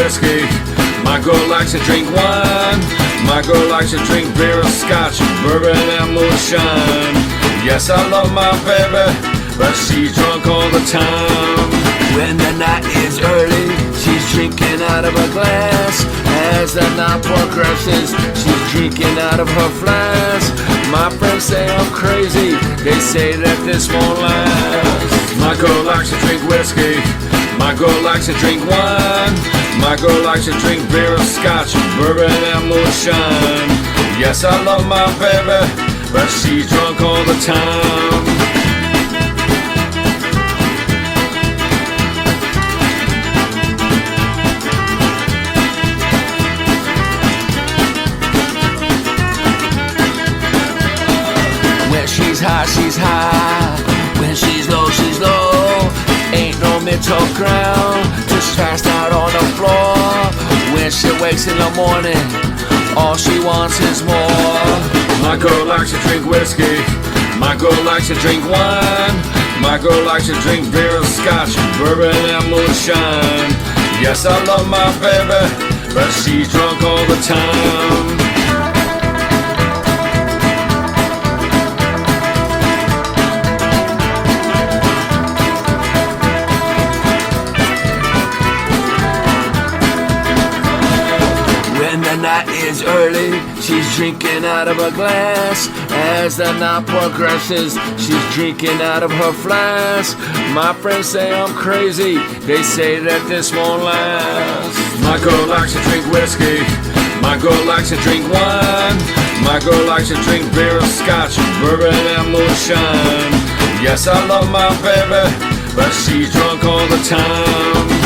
whiskey. My girl likes to drink wine. My girl likes to drink beer, scotch, bourbon, and moonshine. Yes, I love my baby, but she's drunk all the time. When the night is early, she's drinking out of a glass. As the night progresses, she's drinking out of her flask. My friends say I'm crazy, they say that this won't last. My girl likes to drink whiskey. My girl likes to drink wine. My girl likes to drink beer, scotch, bourbon, and moonshine. Yes, I love my baby, but she's drunk all the time. She's high, she's high. When she's low, she's low. Ain't no middle ground, just passed out on the floor. When she wakes in the morning, all she wants is more. My girl likes to drink whiskey. My girl likes to drink wine. My girl likes to drink beer, scotch, bourbon, and moonshine. Yes, I love my baby, but she's drunk all the time. The night is early, she's drinking out of a glass. As the night progresses, she's drinking out of her flask. My friends say I'm crazy, they say that this won't last. My girl likes to drink whiskey. My girl likes to drink wine. My girl likes to drink beer, scotch, bourbon, and moonshine. Yes, I love my baby, but she's drunk all the time.